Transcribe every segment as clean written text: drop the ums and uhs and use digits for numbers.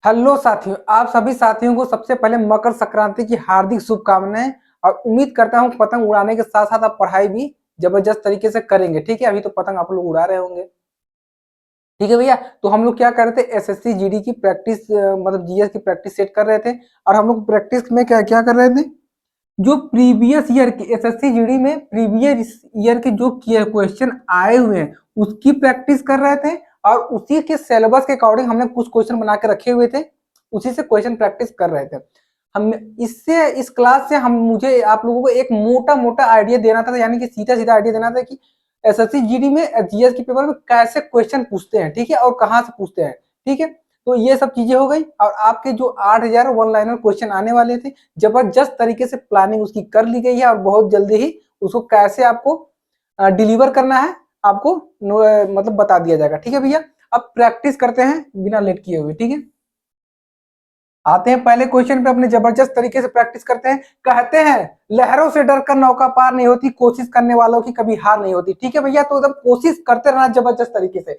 Hello साथियों, आप सभी साथियों को सबसे पहले मकर संक्रांति की हार्दिक शुभकामनाएं। और उम्मीद करता हूं पतंग उड़ाने के साथ साथ आप पढ़ाई भी जबरदस्त तरीके से करेंगे। ठीक है, अभी तो पतंग आप लोग उड़ा रहे होंगे। ठीक है भैया, तो हम लोग क्या कर रहे थे, एसएससी जीडी की प्रैक्टिस मतलब जीएस की प्रैक्टिस सेट कर रहे थे। और हम लोग प्रैक्टिस में क्या क्या कर रहे थे, जो प्रीवियस ईयर की एसएससी जीडी में प्रीवियस ईयर के जो क्वेश्चन आए हुए हैं उसकी प्रैक्टिस कर रहे थे। और उसी के सिलेबस के अकॉर्डिंग हमने कुछ क्वेश्चन बना के रखे हुए थे, उसी से क्वेश्चन प्रैक्टिस कर रहे थे। हम इससे इस क्लास से हम मुझे आप लोगों को एक मोटा मोटा आइडिया देना था, यानी कि सीधा सीधा आइडिया देना था कि एसएससी जीडी में जीएस के पेपर में कैसे क्वेश्चन पूछते हैं, ठीक है, और कहाँ से पूछते हैं। ठीक है, तो ये सब चीजें हो गई। और आपके जो 8000 वन लाइनर क्वेश्चन आने वाले थे, जबरदस्त तरीके से प्लानिंग उसकी कर ली गई है और बहुत जल्दी ही उसको कैसे आपको डिलीवर करना है आपको मतलब बता दिया जाएगा। ठीक है भैया, अब प्रैक्टिस करते हैं बिना लेट किए हुए। ठीक है, आते हैं पहले क्वेश्चन पे, अपने जबरदस्त तरीके से प्रैक्टिस करते हैं। कहते हैं लहरों से डरकर नौका पार नहीं होती, कोशिश करने वालों की कभी हार नहीं होती। ठीक है भैया, तो एकदम कोशिश करते रहना जबरदस्त तरीके से।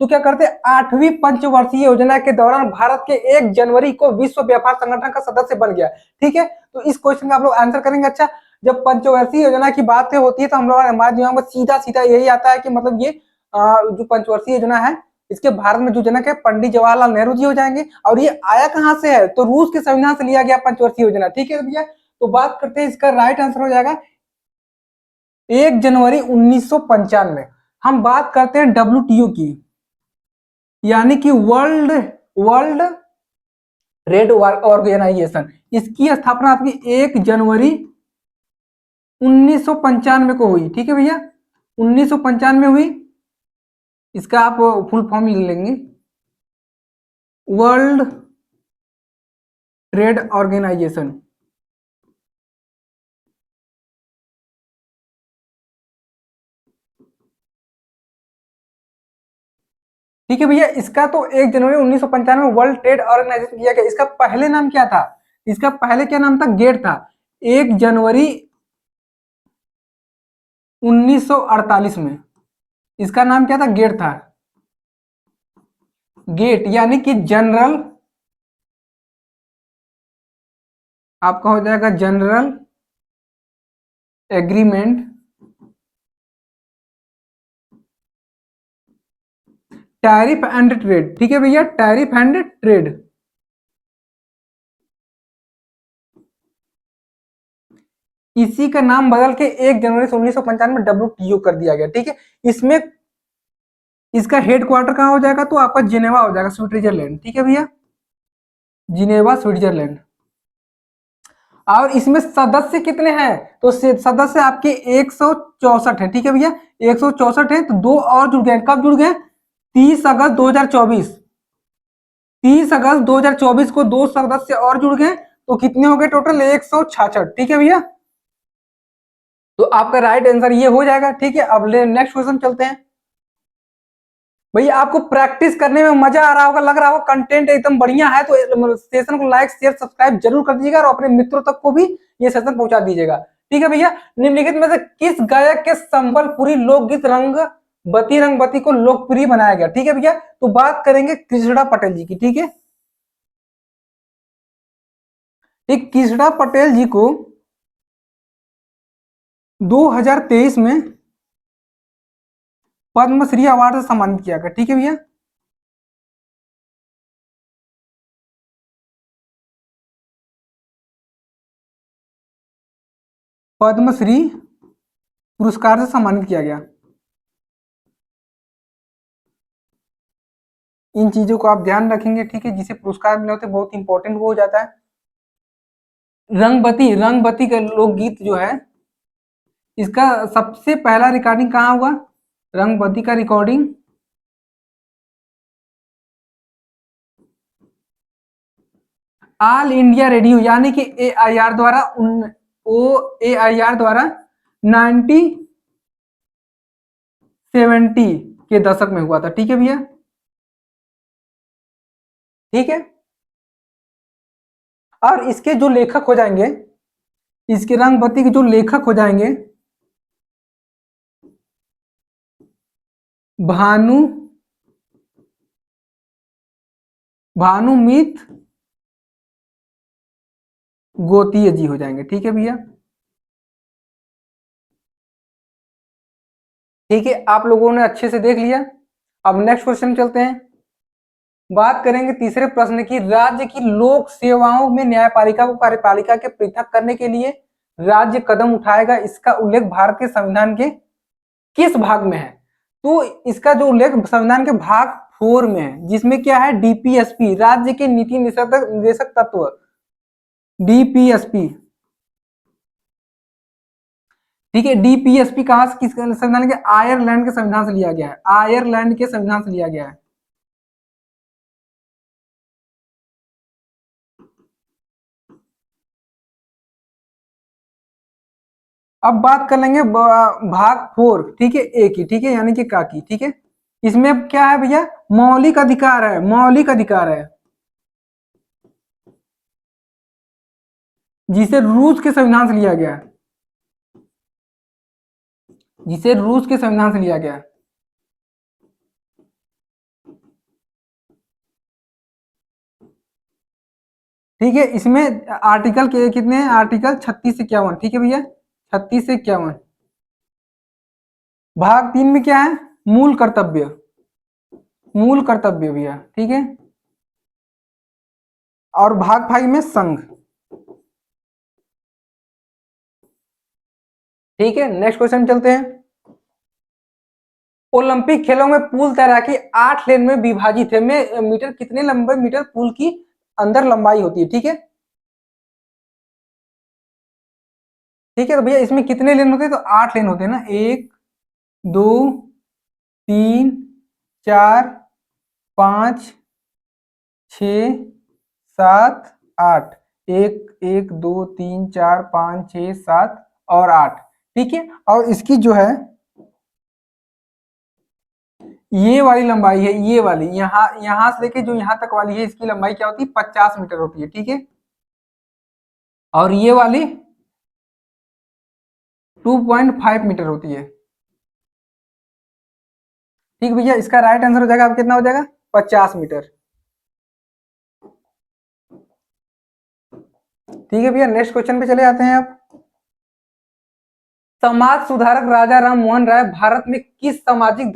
तो क्या करते हैं, 8वीं पंचवर्षीय योजना के दौरान भारत के 1 जनवरी को विश्व व्यापार संगठन का सदस्य बन गया। ठीक है, तो इस क्वेश्चन का आप लोग आंसर करेंगे। अच्छा, जब पंचवर्षीय योजना की बात होती है तो हम लोग हमारे दिमाग में सीधा सीधा यही आता है कि मतलब ये जो पंचवर्षीय योजना है, इसके भारत में जो जनक है पंडित जवाहरलाल नेहरू जी हो जाएंगे। और ये आया कहां से है, तो रूस के संविधान से लिया गया पंचवर्षीय योजना। ठीक है भैया, तो बात करते हैं, इसका राइट आंसर हो जाएगा 1 जनवरी 1995। हम बात करते हैं डब्ल्यूटीओ की, यानी कि वर्ल्ड वर्ल्ड ट्रेड ऑर्गेनाइजेशन। इसकी स्थापना आपकी 1 जनवरी 1995 को हुई। ठीक है भैया, 1995 हुई। इसका आप फुल फॉर्म लिख लेंगे, वर्ल्ड ट्रेड ऑर्गेनाइजेशन। ठीक है भैया, इसका तो 1 जनवरी 1995 में वर्ल्ड ट्रेड ऑर्गेनाइजेशन किया गया। इसका पहले नाम क्या था, इसका पहले क्या नाम था, गेट था। 1 जनवरी 1948 में इसका नाम क्या था, गेट था। गेट यानी कि जनरल, आपका हो जाएगा general agreement tariff and trade. ठीक है भैया, टैरिफ एंड ट्रेड। इसी का नाम बदल के 1 जनवरी 1995 में डब्ल्यूटीओ कर दिया गया। ठीक है, इसमें इसका हेडक्वार्टर कहां हो जाएगा, तो आपका जिनेवा हो जाएगा, स्विट्जरलैंड। ठीक है भैया, जिनेवा स्विट्जरलैंड। और इसमें सदस्य कितने हैं, तो सदस्य आपके 164 है। ठीक है भैया, 164 है, तो दो और जुड़ गए। कब जुड़ गए, 30 अगस्त 2024। 30 अगस्त 2024 को दो सदस्य और जुड़ गए, तो कितने हो गए टोटल, 166। ठीक है भैया, तो आपका राइट आंसर ये हो जाएगा। ठीक है, अब नेक्स्ट क्वेश्चन चलते हैं। भैया आपको प्रैक्टिस करने में मजा आ रहा होगा, लग रहा होगा कंटेंट एकदम बढ़िया है, तो सेशन को लाइक शेयर सब्सक्राइब जरूर कर दीजिएगा और अपने मित्रों तक को भी ये सेशन पहुंचा दीजिएगा। ठीक है भैया, निम्नलिखित में से किस गायक के संबलपुरी लोकगीत रंगबती को लोकप्रिय बनाया गया। ठीक है भैया, तो बात करेंगे कृष्णा पटेल जी की। ठीक है, एक कृष्णा पटेल जी को 2023 में पद्मश्री अवार्ड से सम्मानित किया गया। ठीक है भैया, पद्मश्री पुरस्कार से सम्मानित किया गया। इन चीजों को आप ध्यान रखेंगे। ठीक है, जिसे पुरस्कार मिले होते बहुत इंपॉर्टेंट वो हो जाता है। रंगबती रंगबती का लोकगीत जो है, इसका सबसे पहला रिकॉर्डिंग कहाँ हुआ, रंगबती का रिकॉर्डिंग ऑल इंडिया रेडियो यानी कि एआईआर द्वारा ओ एआईआर द्वारा 1970 के दशक में हुआ था। ठीक है भैया, ठीक है। और इसके जो लेखक हो जाएंगे, इसके रंगबती के जो लेखक हो जाएंगे, भानु भानुमीत गोतीय जी हो जाएंगे। ठीक है भैया, ठीक है, आप लोगों ने अच्छे से देख लिया। अब नेक्स्ट क्वेश्चन चलते हैं। बात करेंगे तीसरे प्रश्न की, राज्य की लोक सेवाओं में न्यायपालिका को कार्यपालिका के पृथक करने के लिए राज्य कदम उठाएगा, इसका उल्लेख भारत के संविधान के किस भाग में है? तो इसका जो उल्लेख संविधान के भाग 4 में है, जिसमें क्या है, डीपीएसपी, राज्य के नीति निर्देशक तत्व, डीपीएसपी। ठीक है, डीपीएसपी कहां से, किस संविधान के, आयरलैंड के संविधान से लिया गया है, आयरलैंड के संविधान से लिया गया है। अब बात कर लेंगे भाग 4, ठीक है, ए की, ठीक है, यानी कि का की। ठीक है, इसमें क्या है भैया, मौलिक अधिकार है, मौलिक अधिकार है, जिसे रूस के संविधान से लिया गया है, जिसे रूस के संविधान से लिया गया है। ठीक है, इसमें आर्टिकल के कितने हैं, आर्टिकल 36 से 51। ठीक है भैया, 36 से 51। भाग 3 में क्या है, मूल कर्तव्य, मूल कर्तव्य भैया। ठीक है, और भाग 5 में संघ। ठीक है, नेक्स्ट क्वेश्चन चलते हैं। ओलंपिक खेलों में पूल तैराकी 8 लेन में विभाजित है, में मीटर कितने लंबे मीटर पूल की अंदर लंबाई होती है? ठीक है, ठीक है, तो भैया इसमें कितने लेन होते हैं, तो 8 लेन होते हैं ना, 1 2 3 4 5 6 7 8, 1 1 2 3 4 5 6 7 और 8। ठीक है, और इसकी जो है ये वाली लंबाई है, ये वाली, यहां से लेके जो यहां तक वाली है, इसकी लंबाई क्या होती है, 50 मीटर होती है। ठीक है, और ये वाली 2.5 मीटर होती है। ठीक भैया, इसका राइट आंसर हो जाएगा, अब कितना हो जाएगा, 50 मीटर। ठीक है भैया, नेक्स्ट क्वेश्चन पे चले आते हैं। आप, समाज सुधारक राजा राम मोहन राय भारत में किस सामाजिक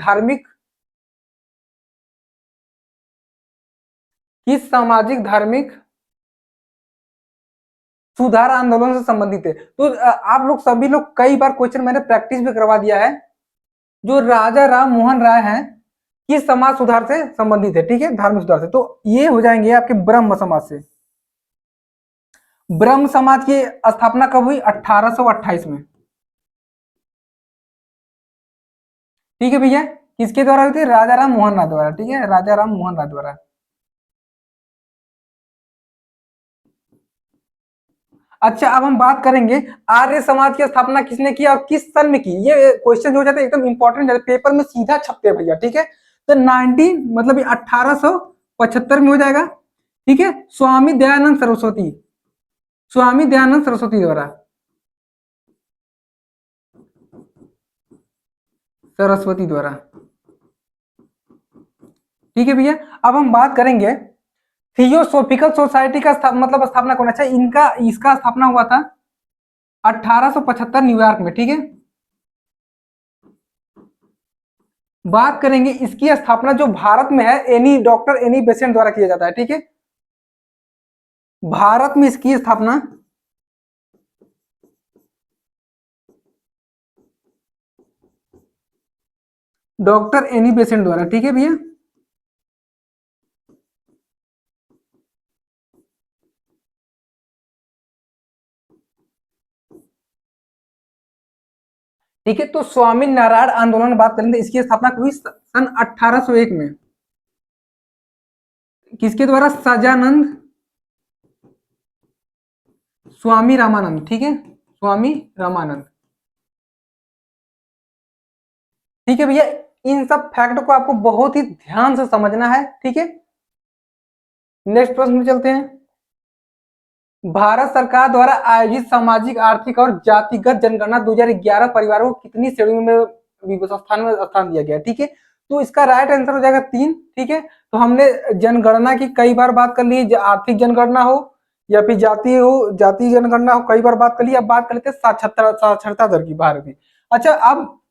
धार्मिक सुधार आंदोलन से संबंधित है? तो आप लोग सभी लोग, कई बार क्वेश्चन मैंने प्रैक्टिस भी करवा दिया है। जो राजा राम मोहन राय हैं, किस समाज सुधार से संबंधित है? ठीक है, धार्मिक सुधार से, तो ये हो जाएंगे आपके ब्रह्म समाज से। ब्रह्म समाज की स्थापना कब हुई, 1828 में। ठीक है भैया, किसके द्वारा हुई थी, राजा राम मोहन राय द्वारा। ठीक है, राजा राम मोहन राय द्वारा। अच्छा, अब हम बात करेंगे आर्य समाज की स्थापना किसने की और किस सन में की। ये क्वेश्चन हो जाते हैं एकदम इंपॉर्टेंट, पेपर में सीधा छपते हैं भैया। ठीक है, तो 19 मतलब 1875 में हो जाएगा। ठीक है, स्वामी दयानंद सरस्वती, स्वामी दयानंद सरस्वती द्वारा, सरस्वती द्वारा। ठीक है भैया, अब हम बात करेंगे थियोसोफिकल सोसाइटी का मतलब स्थापना कौन, अच्छा इनका, इसका स्थापना हुआ था 1875 न्यूयॉर्क में। ठीक है, बात करेंगे इसकी स्थापना जो भारत में है, एनी डॉक्टर एनी बेसेंट द्वारा किया जाता है। ठीक है, भारत में इसकी स्थापना डॉक्टर एनी बेसेंट द्वारा। ठीक है भैया, ठीक है, तो स्वामी नारायण आंदोलन बात करेंगे, इसकी स्थापना हुई सन 1801 में, किसके द्वारा, सजानंद स्वामी रामानंद। ठीक है, स्वामी रामानंद। ठीक है भैया, इन सब फैक्ट को आपको बहुत ही ध्यान से समझना है। ठीक है, नेक्स्ट प्रश्न में चलते हैं। भारत सरकार द्वारा आयोजित सामाजिक, आर्थिक और जातिगत जनगणना 2011 परिवारों को कितनी श्रेणियों में स्थान दिया गया? ठीक है, तो इसका राइट आंसर हो जाएगा 3। ठीक है, तो हमने जनगणना की कई बार बात कर ली, आर्थिक जनगणना हो या फिर जातीय जनगणना हो, कई बार बात कर ली। अब बात कर लेते हैं साक्षरता दर की, भारत की। अच्छा, अब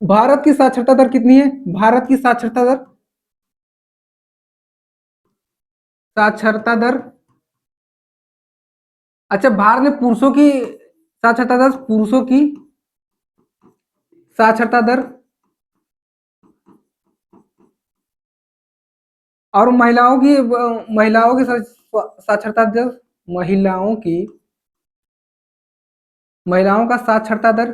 भारत की साक्षरता दर कितनी है? भारत की साक्षरता दर, अच्छा भारत में पुरुषों की साक्षरता दर, पुरुषों की साक्षरता दर और महिलाओं की साक्षरता दर, महिलाओं की महिलाओं का साक्षरता दर।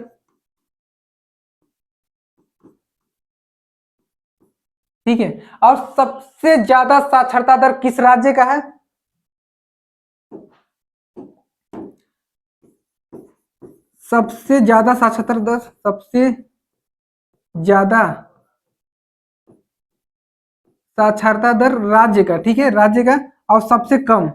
ठीक है, और सबसे ज्यादा साक्षरता दर किस राज्य का है? सबसे ज्यादा साक्षरता दर, सबसे ज्यादा साक्षरता दर राज्य का, ठीक है, राज्य का। और सबसे कम,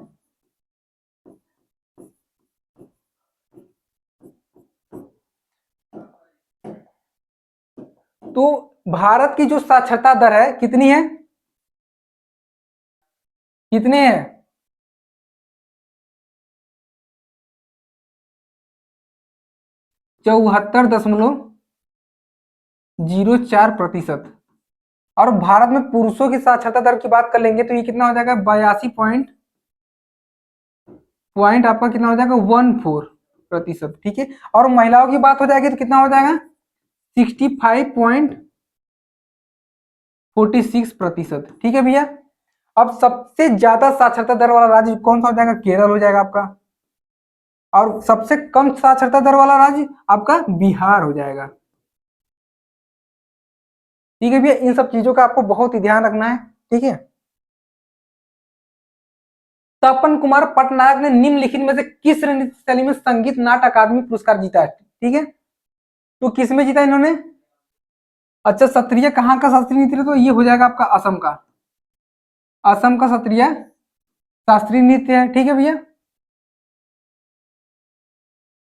तो भारत की जो साक्षरता दर है कितनी है? कितने है? 74.04%। और भारत में पुरुषों की साक्षरता दर की बात कर लेंगे तो ये कितना हो जाएगा? 82 पॉइंट आपका कितना हो जाएगा? 14%। ठीक है, और महिलाओं की बात हो जाएगी तो कितना हो जाएगा? 65.46%। ठीक है भैया, अब सबसे ज्यादा साक्षरता दर वाला राज्य कौन सा हो जाएगा? केरल हो जाएगा आपका। और सबसे कम साक्षरता दर वाला राज्य आपका बिहार हो जाएगा। ठीक है भैया, इन सब चीजों का आपको बहुत ही ध्यान रखना है। ठीक है, तपन कुमार पटनायक ने निम्नलिखित में से किस नृत्य शैली में संगीत नाट्य अकादमी पुरस्कार जीता है? ठीक है, तो किस में जीता इन्होंने? अच्छा, सत्रिय कहाँ का शास्त्रीय नृत्य? तो ये हो जाएगा आपका असम का, असम का सत्रिय शास्त्रीय नृत्य है। ठीक है भैया,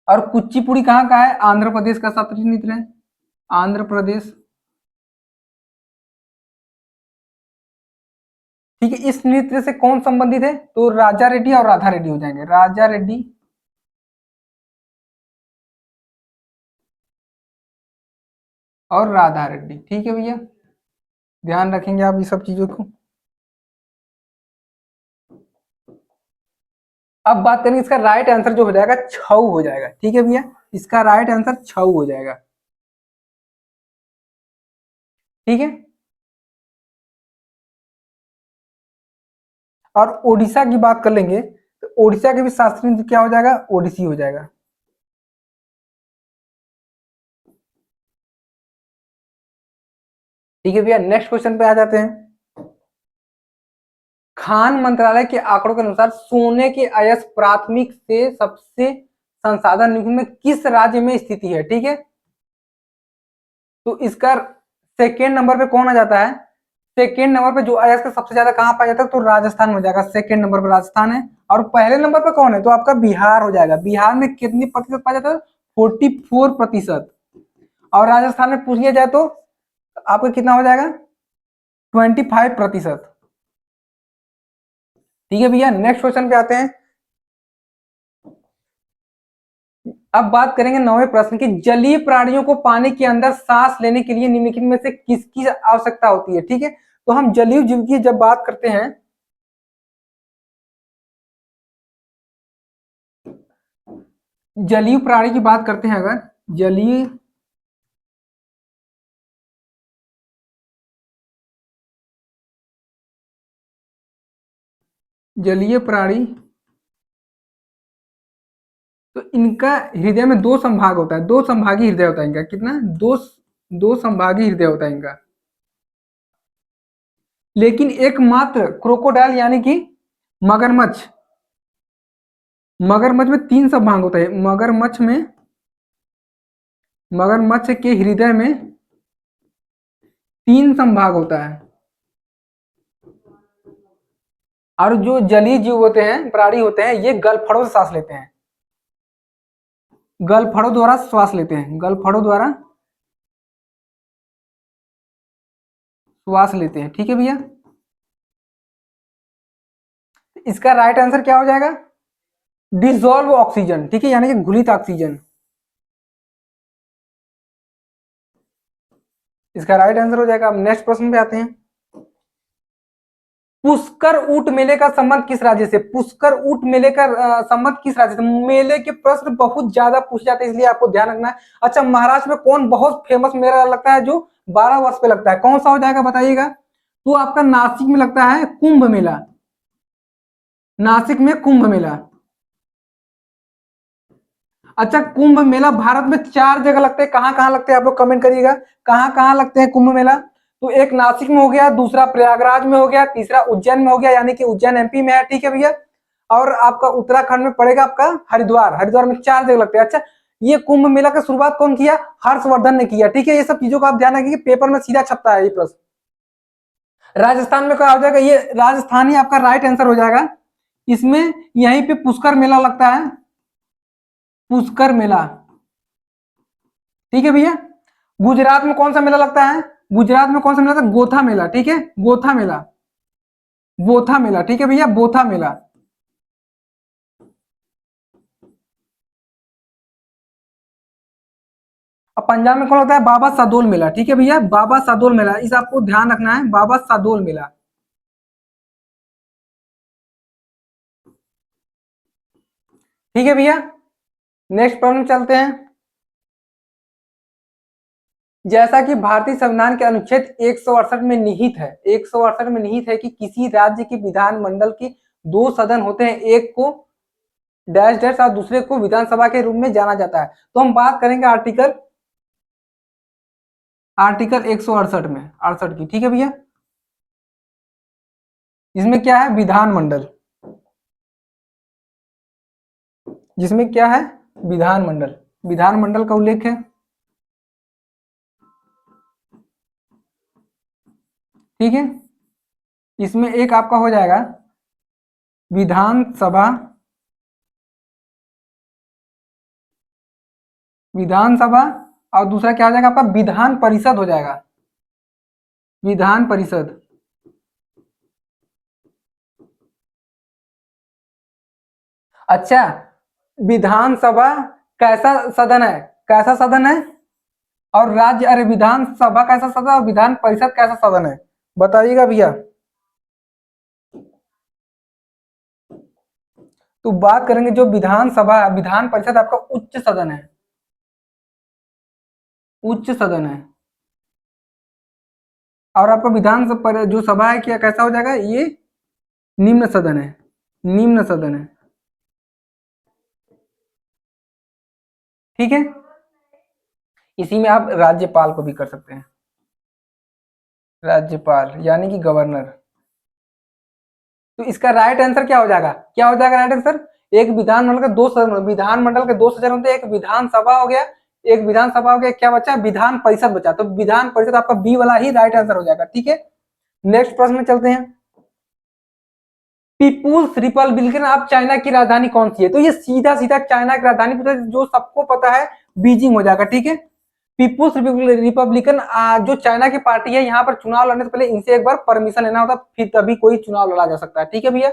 और कुचिपुड़ी कहाँ का है? आंध्र प्रदेश का शास्त्रीय नृत्य है, आंध्र प्रदेश। ठीक है, इस नृत्य से कौन संबंधित है? तो राजा रेड्डी और राधा रेड्डी हो जाएंगे, राजा रेड्डी और राधा रेड्डी। ठीक है भैया, ध्यान रखेंगे आप ये सब चीजों को। अब बात करेंगे, इसका राइट आंसर जो हो जाएगा छऊ हो जाएगा। ठीक है भैया, इसका राइट आंसर छऊ हो जाएगा। ठीक है, और ओडिशा की बात कर लेंगे तो ओडिशा के भी शास्त्रीय नृत्य क्या हो जाएगा? ओडिसी हो जाएगा। ठीक है भैया, नेक्स्ट क्वेश्चन पे आ जाते हैं। खान मंत्रालय के आंकड़ों के अनुसार सोने के अयस्क प्राथमिक से सबसे संसाधन निम्न में किस राज्य में स्थिति है? ठीक है, तो इसका सेकेंड नंबर पे कौन आ जाता है? सेकेंड नंबर पे जो अयस्क सबसे ज्यादा कहां पाया जाता है? तो राजस्थान में हो जाएगा। सेकेंड नंबर पे राजस्थान है, और पहले नंबर पे कौन है? तो आपका बिहार हो जाएगा। बिहार में कितनी प्रतिशत पाया जाता है? 44%। और राजस्थान में पूछ लिया जाए तो आपका कितना हो जाएगा? 25%। ठीक है भैया, नेक्स्ट क्वेश्चन पे आते हैं। अब बात करेंगे 9वें प्रश्न की, जलीय प्राणियों को पानी के अंदर सांस लेने के लिए निम्नलिखित में से किसकी आवश्यकता होती है? ठीक है, तो हम जलीय जीव की जब बात करते हैं, जलीय प्राणी की बात करते हैं, अगर जलीय प्राणी, तो इनका हृदय में दो संभाग होता है, दो संभागी हृदय होता है इनका। कितना? दो संभागी हृदय होता है इनका। लेकिन एकमात्र क्रोकोडाइल यानी कि मगरमच्छ, मगरमच्छ में तीन संभाग होता है। मगरमच्छ के हृदय में तीन संभाग होता है। और जो जलीय जीव होते हैं, प्राणी होते हैं, ये गलफड़ों से सांस लेते हैं, गलफड़ों द्वारा श्वास लेते हैं, गलफड़ों द्वारा श्वास लेते हैं, ठीक है भैया। इसका राइट आंसर क्या हो जाएगा? डिसॉल्व ऑक्सीजन, ठीक है, यानी कि घुलित ऑक्सीजन। इसका राइट आंसर हो जाएगा। अब नेक्स्ट प्रश्न पे आते हैं। पुष्कर ऊंट मेले का संबंध किस राज्य से? पुष्कर ऊंट मेले का संबंध किस राज्य से? मेले के प्रश्न बहुत ज्यादा पूछे जाते हैं, इसलिए आपको ध्यान रखना है। अच्छा, महाराष्ट्र में कौन बहुत फेमस मेला लगता है जो 12 वर्ष पे लगता है? कौन सा हो जाएगा बताइएगा? तो आपका नासिक में लगता है कुंभ मेला। नासिक में कुंभ मेला। अच्छा, कुंभ मेला भारत में 4 जगह लगते हैं। कहाँ कहाँ लगते हैं आप लोग कमेंट करिएगा, कहाँ कहाँ लगते हैं कुंभ मेला? तो एक नासिक में हो गया, दूसरा प्रयागराज में हो गया, तीसरा उज्जैन में हो गया, यानी कि उज्जैन एमपी में है, ठीक है भैया। और आपका उत्तराखंड में पड़ेगा आपका हरिद्वार। हरिद्वार में 4 जगह लगते हैं। अच्छा, ये कुंभ मेला का शुरुआत कौन किया? हर्षवर्धन ने किया, ठीक है। ये सब चीजों का आप ध्यान रखिए, पेपर में सीधा छपता है ये प्रश्न। राजस्थान में क्या हो जाएगा? ये राजस्थान ही आपका राइट आंसर हो जाएगा। इसमें यहीं पे पुष्कर मेला लगता है, पुष्कर मेला, ठीक है भैया। गुजरात में कौन सा मेला लगता है? गुजरात में कौन सा मेला लगता है? गोथा मेला, ठीक है, गोथा मेला, बोथा मेला, ठीक है भैया, बोथा मेला। अब पंजाब में कौन लगता है? बाबा सादोल मेला, ठीक है भैया, बाबा सादोल मेला। इस आपको ध्यान रखना है, बाबा सादोल मेला। ठीक है भैया, नेक्स्ट प्रॉब्लम चलते हैं। जैसा कि भारतीय संविधान के अनुच्छेद 168 में निहित है, 168 में निहित है कि किसी राज्य के विधानमंडल के 2 सदन होते हैं, एक को डैश डैश और दूसरे को विधानसभा के रूप में जाना जाता है। तो हम बात करेंगे आर्टिकल 168 में, 68 की, ठीक है भैया। इसमें क्या है? विधानमंडल, जिसमें क्या है? विधानमंडल, विधानमंडल का उल्लेख है, ठीक है। इसमें एक आपका हो जाएगा विधानसभा, विधानसभा, और दूसरा क्या हो जाएगा आपका? विधान परिषद हो जाएगा, विधान परिषद। अच्छा, विधानसभा कैसा सदन है? कैसा सदन है? और राज्य, अरे विधानसभा कैसा सदन और विधान परिषद कैसा सदन है, बताइएगा भैया। तो बात करेंगे जो विधानसभा, विधान परिषद आपका उच्च सदन है, उच्च सदन है। और आपका विधान जो सभा है क्या कैसा हो जाएगा? ये निम्न सदन है, निम्न सदन है, ठीक है। इसी में आप राज्यपाल को भी कर सकते हैं, राज्यपाल यानी कि गवर्नर। तो इसका राइट आंसर क्या हो जाएगा? क्या हो जाएगा राइट आंसर? एक विधानमंडल के 2 सदन, विधानमंडल के 2 सदन होते हैं, एक विधानसभा हो गया, एक विधानसभा हो गया, क्या बचा? विधान परिषद बचा। तो विधान परिषद आपका बी वाला ही राइट आंसर हो जाएगा, ठीक है। नेक्स्ट प्रश्न में चलते हैं। पीपुल्स रिपब्लिकन ऑफ चाइना की राजधानी कौन सी है? तो ये सीधा सीधा चाइना की राजधानी जो सबको पता है बीजिंग हो जाएगा, ठीक है। पीपुल्स रिपब्लिकन जो चाइना की पार्टी है, यहाँ पर चुनाव लड़ने से पहले इनसे एक बार परमिशन लेना होता, फिर तभी कोई चुनाव लड़ा जा सकता है, ठीक है भैया।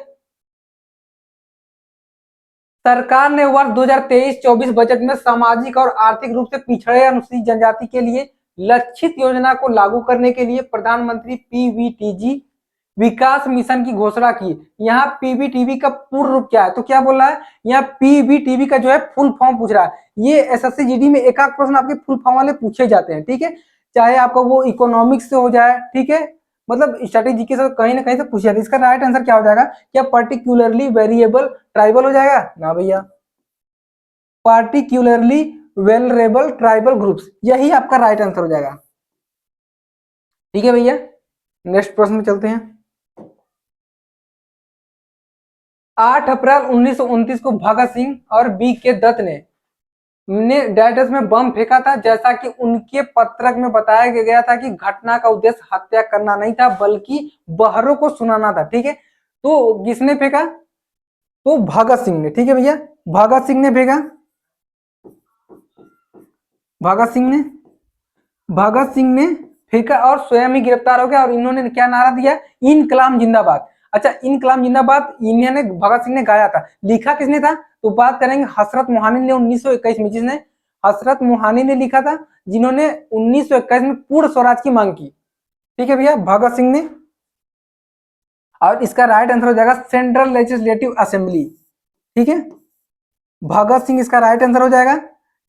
सरकार ने वर्ष 2023-24 बजट में सामाजिक और आर्थिक रूप से पिछड़े अनुसूचित जनजाति के लिए लक्षित योजना को लागू करने के लिए प्रधानमंत्री पीवीटीजी विकास मिशन की घोषणा की। यहाँ पीवीटीवी का पूर्ण रूप क्या है? तो क्या बोल रहा है यहाँ? पीवीटीवी का जो है फुल फॉर्म पूछ रहा है। ये एसएससी जीडी में एक प्रश्न आपके फुल फॉर्म वाले पूछे जाते हैं, ठीक है, चाहे आपका वो इकोनॉमिक्स से हो जाए, ठीक है, मतलब स्ट्रेटेजी के साथ कहीं ना कहीं से पूछे जाते हैं। इसका राइट आंसर क्या हो जाएगा? क्या पर्टिकुलरली वेरिएबल ट्राइबल हो जाएगा? ना भैया, पार्टिकुलरली वेलरेबल ट्राइबल ग्रुप्स, यही आपका राइट आंसर हो जाएगा, ठीक है भैया। नेक्स्ट प्रश्न में चलते हैं। 8 अप्रैल 1929 को भगत सिंह और बी के दत्त ने डायडस में बम फेंका था, जैसा कि उनके पत्रक में बताया गया था कि घटना का उद्देश्य हत्या करना नहीं था बल्कि बहरों को सुनाना था, ठीक है। तो किसने फेंका? तो भगत सिंह ने, ठीक है भैया, भगत सिंह ने फेंका, भगत सिंह ने, भगत सिंह ने फिर और स्वयं ही गिरफ्तार हो गया और इन्होंने क्या नारा दिया, इनकलाब जिंदाबाद। अच्छा, इनकलाब जिंदाबाद इन्होंने भगत सिंह ने गाया था, लिखा किसने था, तो बात करेंगे हसरत मोहानी ने 1921 में, जिसने हसरत मोहानी ने लिखा था, जिन्होंने 1921 में पूर्ण स्वराज की मांग की। ठीक है भैया, भगत सिंह ने। और इसका राइट आंसर हो जाएगा सेंट्रल लेजिस्लेटिव असेंबली। ठीक है, भगत सिंह इसका राइट आंसर हो जाएगा।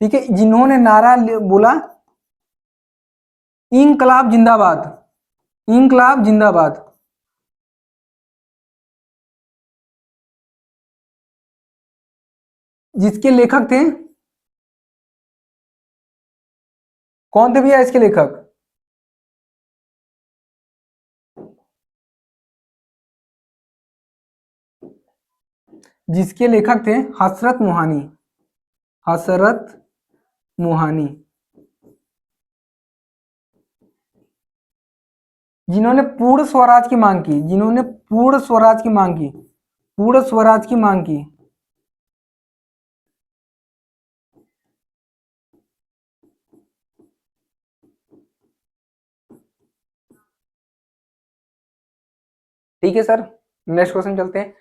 ठीक है, जिन्होंने नारा बोला इनकलाब जिंदाबाद, इनकलाब जिंदाबाद। जिसके लेखक थे, कौन थे भैया इसके लेखक, जिसके लेखक थे हसरत मोहानी, हसरत मोहानी, जिन्होंने पूर्ण स्वराज की मांग की, जिन्होंने पूर्ण स्वराज की मांग की, पूर्ण स्वराज की मांग की। ठीक है सर, नेक्स्ट क्वेश्चन चलते हैं।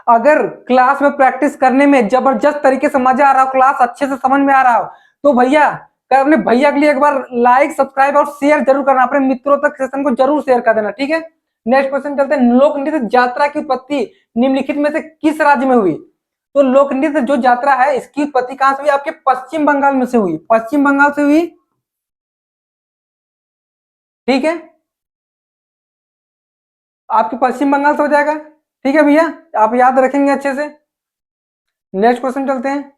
अगर क्लास में प्रैक्टिस करने में जबरदस्त तरीके से मजा आ रहा हो, क्लास अच्छे से समझ में आ रहा हो, तो भैया अपने भैया के लिए एक बार लाइक सब्सक्राइब और शेयर जरूर करना, अपने मित्रों तक सेशन को जरूर शेयर कर देना। ठीक है, नेक्स्ट क्वेश्चन चलते हैं। लोक नृत्य यात्रा की उत्पत्ति निम्नलिखित में से किस राज्य में हुई, तो लोक नृत्य जो यात्रा है इसकी उत्पत्ति कहां से हुई, आपके पश्चिम बंगाल में से हुई, पश्चिम बंगाल से हुई। ठीक है, आपके पश्चिम बंगाल से हो जाएगा। ठीक है भैया, आप याद रखेंगे अच्छे से। नेक्स्ट क्वेश्चन चलते हैं।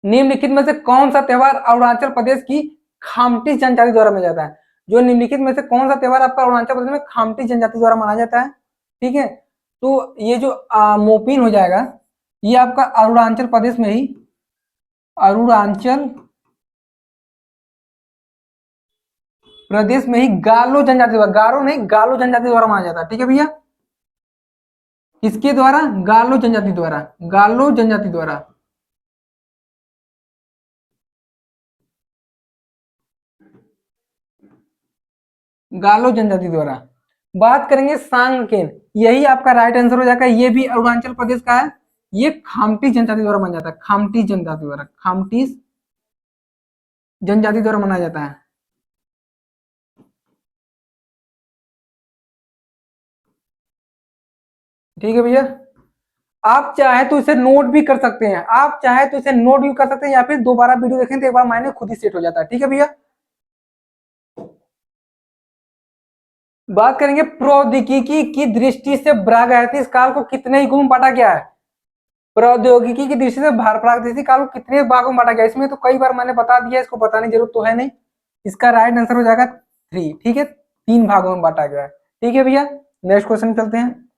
निम्नलिखित में से कौन सा त्योहार अरुणाचल प्रदेश की खामटी जनजाति द्वारा मनाया जाता है, जो निम्नलिखित में से कौन सा त्योहार आपका अरुणाचल प्रदेश में खामटी जनजाति द्वारा मनाया जाता है। ठीक है, तो ये जो मोपिन हो जाएगा, ये आपका अरुणाचल प्रदेश में ही, अरुणाचल प्रदेश में ही गालो जनजाति द्वारा, गारो नहीं गालो जनजाति द्वारा मनाया जाता है। ठीक है भैया, किसके द्वारा, गालो जनजाति द्वारा, गालो जनजाति द्वारा। गालो जनजाति द्वारा। बात करेंगे सांगकेन, यही आपका राइट आंसर हो जाएगा, ये भी अरुणाचल प्रदेश का है, ये खामटी जनजाति द्वारा मनाया जाता है, खामटी जनजाति द्वारा, खामटी जनजाति द्वारा मनाया जाता है। ठीक है भैया, आप चाहे तो इसे नोट भी कर सकते हैं, आप चाहे तो इसे नोट भी कर सकते हैं, या फिर दोबारा वीडियो देखें तो एक बार माइंड खुद ही सेट हो जाता है। ठीक है भैया, बात करेंगे प्रौद्योगिकी की दृष्टि से प्रागैतिहासिक काल को कितने हिस्सों में बांटा गया है, प्रौद्योगिकी की दृष्टि से प्रागैतिहासिक काल को कितने भागों में बांटा गया, इसमें तो कई बार मैंने बता दिया, इसको बताने की जरूरत तो है नहीं। इसका राइट आंसर हो जाएगा 3। ठीक है, 3 भागों में बांटा गया है। ठीक है भैया, नेक्स्ट क्वेश्चन चलते हैं।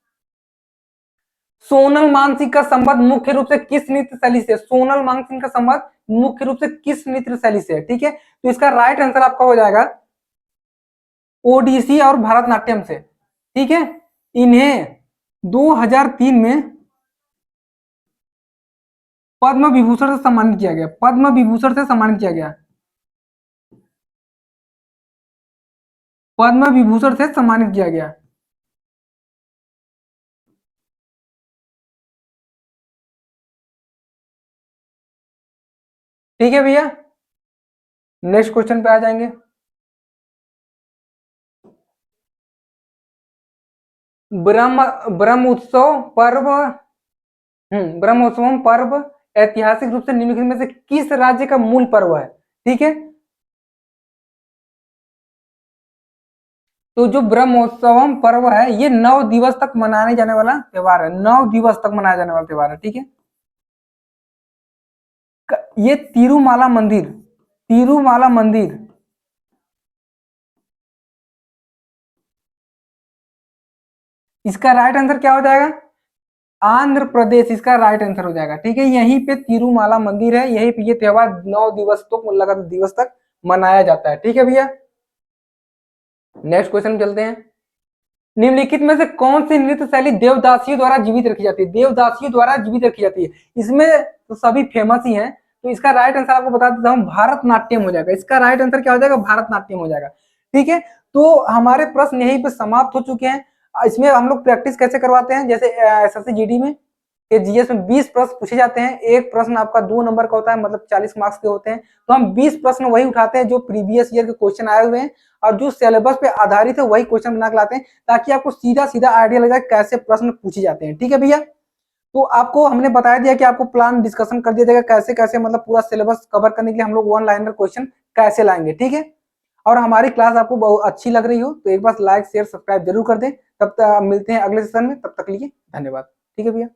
सोनल मानसिंह का संबंध मुख्य रूप से किस नृत्य शैली से, सोनल मानसिंह का संबंध मुख्य रूप से किस नृत्य शैली से। ठीक है, तो इसका राइट आंसर आपका हो जाएगा ओडिसी और भरतनाट्यम से। ठीक है, इन्हें 2003 में पद्म विभूषण से सम्मानित किया गया, पद्म विभूषण से सम्मानित किया गया, पद्म विभूषण से सम्मानित किया गया। ठीक है भैया, नेक्स्ट क्वेश्चन पे आ जाएंगे। ब्रह्म ब्रह्मोत्सव पर्व, ब्रह्मोत्सव पर्व ऐतिहासिक रूप से निम्नलिखित में से किस राज्य का मूल पर्व है। ठीक है, तो जो ब्रह्मोत्सवम पर्व है ये 9 दिवस तक मनाने जाने वाला त्योहार है, 9 दिवस तक मनाया जाने वाला त्योहार है। ठीक है, ये तिरुमाला मंदिर, तिरुमाला मंदिर, इसका राइट आंसर क्या हो जाएगा, आंध्र प्रदेश इसका राइट आंसर हो जाएगा। ठीक है, यहीं पे तिरुमाला मंदिर है, यहीं पे ये त्योहार 9 दिवस तो लगातार दिवस तक मनाया जाता है। ठीक है भैया, नेक्स्ट क्वेश्चन चलते हैं। निम्नलिखित में से कौन सी नृत्य शैली देवदासियों द्वारा जीवित रखी जाती है, देवदासियों द्वारा जीवित रखी जाती है, इसमें तो सभी फेमस ही हैं, तो इसका राइट आंसर आपको बता देता हूँ, भारतनाट्यम हो जाएगा। इसका राइट आंसर क्या हो जाएगा, भारतनाट्यम हो जाएगा। ठीक है, तो हमारे प्रश्न यहीं पे समाप्त हो चुके हैं। इसमें हम लोग प्रैक्टिस कैसे करवाते हैं, जैसे एसएससी जीडी में जीएस में 20 प्रश्न पूछे जाते हैं, एक प्रश्न आपका 2 नंबर का होता है, मतलब 40 मार्क्स के होते हैं। तो हम 20 प्रश्न वही उठाते हैं जो प्रीवियस ईयर के क्वेश्चन आए हुए हैं और जो सिलेबस पे आधारित है वही क्वेश्चन बना के लाते हैं, ताकि आपको सीधा सीधा आइडिया लग जाए कैसे प्रश्न पूछे जाते हैं। ठीक है भैया, तो आपको हमने बता दिया कि आपको प्लान डिस्कशन कर दिया जाएगा कैसे कैसे, मतलब पूरा सिलेबस कवर करने के लिए हम लोग वन लाइनर क्वेश्चन कैसे लाएंगे। ठीक है, और हमारी क्लास आपको बहुत अच्छी लग रही हो तो एक बार लाइक शेयर सब्सक्राइब जरूर कर दें। तब तक मिलते हैं अगले सेशन में, तब तक लिए धन्यवाद। ठीक है भैया।